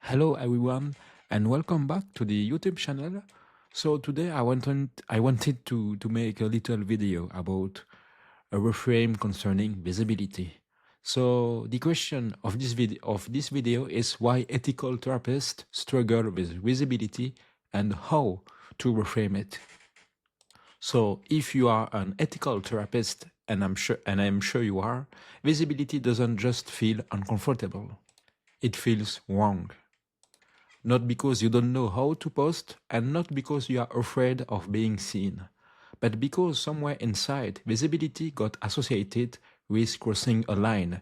Hello everyone and welcome back to the YouTube channel. So today I wanted to make a little video about a reframe concerning visibility. So the question of this video is why ethical therapists struggle with visibility and how to reframe it. So if you are an ethical therapist, and I'm sure you are, visibility doesn't just feel uncomfortable. It feels wrong. Not because you don't know how to post and not because you are afraid of being seen, but because somewhere inside visibility got associated with crossing a line,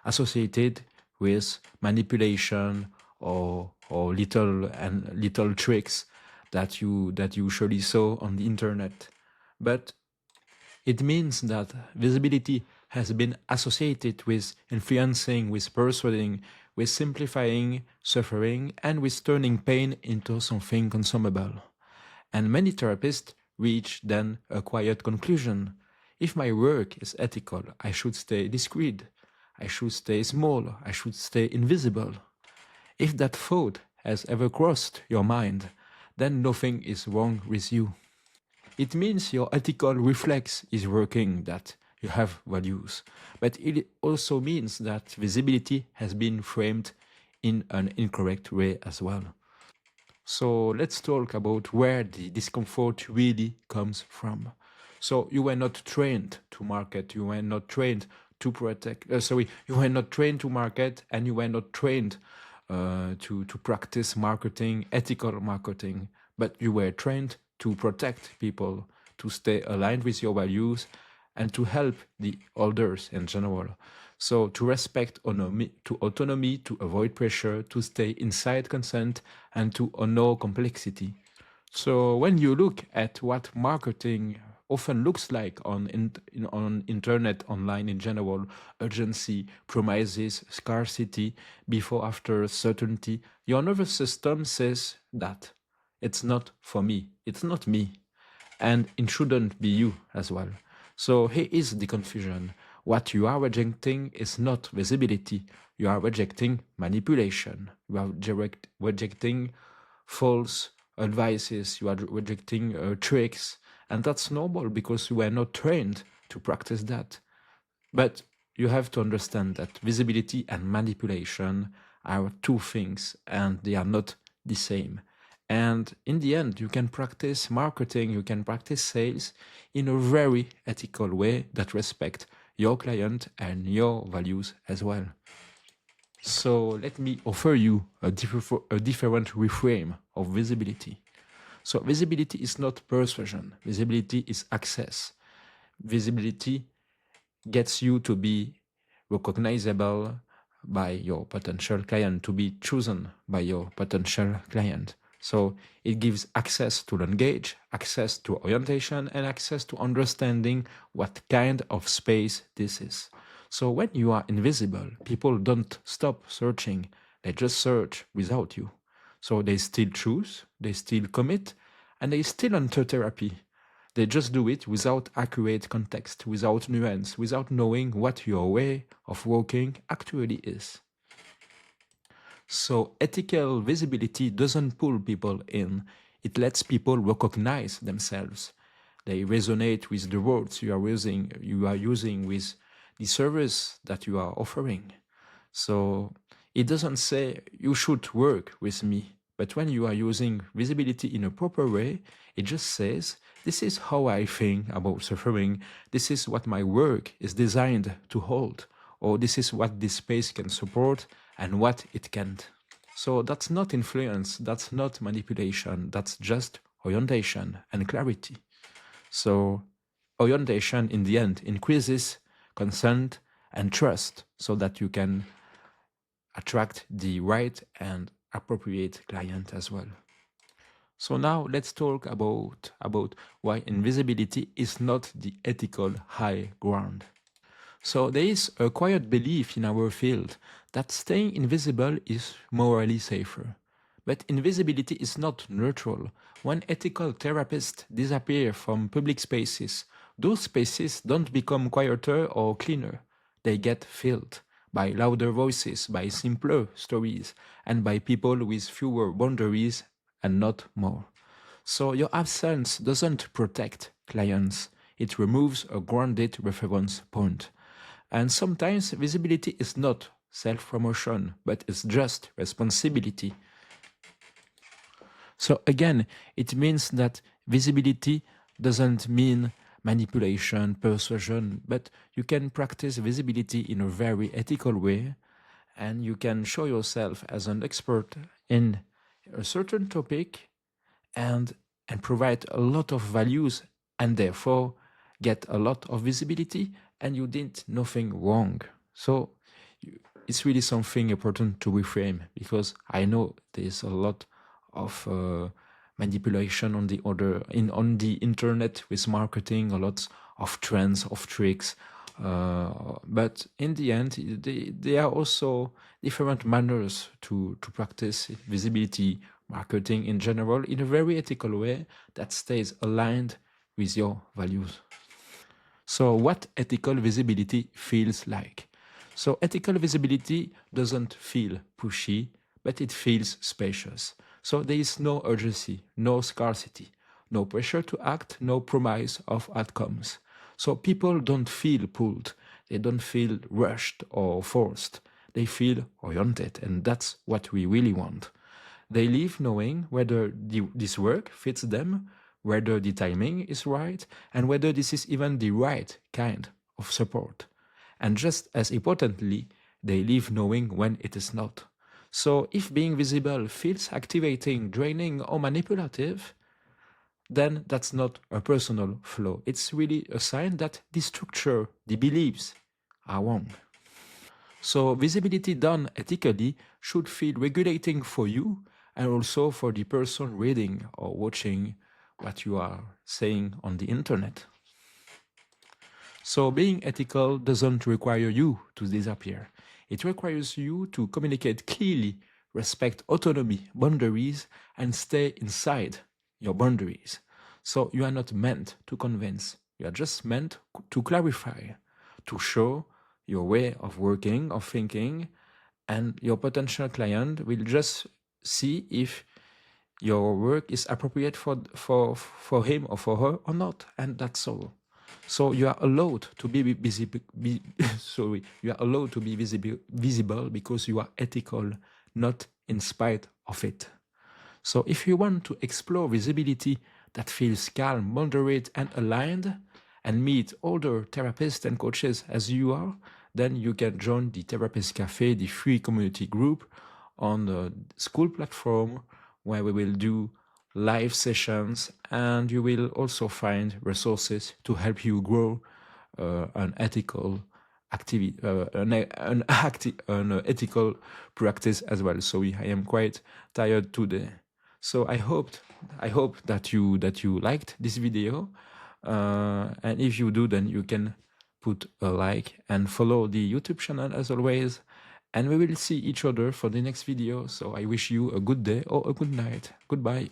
associated with manipulation or little tricks that you usually saw on the internet. But it means that visibility has been associated with influencing, with persuading, with simplifying suffering, and with turning pain into something consumable. And many therapists reach then a quiet conclusion. If my work is ethical, I should stay discreet. I should stay small. I should stay invisible. If that thought has ever crossed your mind, then nothing is wrong with you. It means your ethical reflex is working, that you have values. But it also means that visibility has been framed in an incorrect way as well. So let's talk about where the discomfort really comes from. So you were not trained to market, you were not trained to you were not trained to market, and you were not trained to practice marketing, ethical marketing, but you were trained to protect people, to stay aligned with your values, and to help the others in general. So to respect autonomy, to avoid pressure, to stay inside consent, and to honor complexity. So when you look at what marketing often looks like on internet, online in general, urgency, promises, scarcity, before after certainty, your nervous system says that it's not for me, it's not me, and it shouldn't be you as well. So here is the confusion. What you are rejecting is not visibility. You are rejecting manipulation. You are rejecting false advices. You are rejecting tricks. And that's normal because you were not trained to practice that. But you have to understand that visibility and manipulation are two things and they are not the same. And in the end, you can practice marketing, you can practice sales in a very ethical way that respect your client and your values as well. So let me offer you a different reframe of visibility. So visibility is not persuasion. Visibility is access. Visibility gets you to be recognizable by your potential client, to be chosen by your potential client. So it gives access to language, access to orientation, and access to understanding what kind of space this is. So when you are invisible, people don't stop searching. They just search without you. So they still choose, they still commit, and they still enter therapy. They just do it without accurate context, without nuance, without knowing what your way of working actually is. So ethical visibility doesn't pull people in. It lets people recognize themselves. They resonate with the words you are using with the service that you are offering. So it doesn't say you should work with me. But when you are using visibility in a proper way, it just says, this is how I think about suffering. This is what my work is designed to hold. Or this is what this space can support and what it can't. So that's not influence, that's not manipulation, that's just orientation and clarity. So orientation in the end increases consent and trust so that you can attract the right and appropriate client as well. So now let's talk about why invisibility is not the ethical high ground. So there is a quiet belief in our field that staying invisible is morally safer. But invisibility is not neutral. When ethical therapists disappear from public spaces, those spaces don't become quieter or cleaner. They get filled by louder voices, by simpler stories, and by people with fewer boundaries and not more. So your absence doesn't protect clients, it removes a grounded reference point. And sometimes visibility is not self promotion, but it's just responsibility. So again, it means that visibility doesn't mean manipulation, persuasion, but you can practice visibility in a very ethical way, and you can show yourself as an expert in a certain topic and provide a lot of values and therefore get a lot of visibility, and you did nothing wrong. So it's really something important to reframe, because I know there's a lot of manipulation on on the internet with marketing, a lot of trends, of tricks, but in the end, there are also different manners to practice visibility marketing in general in a very ethical way that stays aligned with your values. So, what ethical visibility feels like? So, ethical visibility doesn't feel pushy, but it feels spacious. So, there is no urgency, no scarcity, no pressure to act, no promise of outcomes. So, people don't feel pulled, they don't feel rushed or forced, they feel oriented, and that's what we really want. They leave knowing whether this work fits them, whether the timing is right, and whether this is even the right kind of support. And just as importantly, they leave knowing when it is not. So if being visible feels activating, draining, or manipulative, then that's not a personal flaw. It's really a sign that the structure, the beliefs are wrong. So visibility done ethically should feel regulating for you and also for the person reading or watching what you are saying on the internet. So being ethical doesn't require you to disappear. It requires you to communicate clearly, respect autonomy, boundaries, and stay inside your boundaries. So you are not meant to convince. You are just meant to clarify, to show your way of working, of thinking, and your potential client will just see if your work is appropriate for him or for her or not, and that's all. So you are allowed to be visible. Sorry, you are allowed to be visible because you are ethical, not in spite of it. So if you want to explore visibility that feels calm, moderate, and aligned, and meet older therapists and coaches as you are, then you can join the Therapist Café, the free community group on the school platform, where we will do live sessions, and you will also find resources to help you grow an ethical activity, an ethical practice as well. So I am quite tired today. So I hope that you liked this video, and if you do, then you can put a like and follow the YouTube channel as always. And we will see each other for the next video. So I wish you a good day or a good night. Goodbye.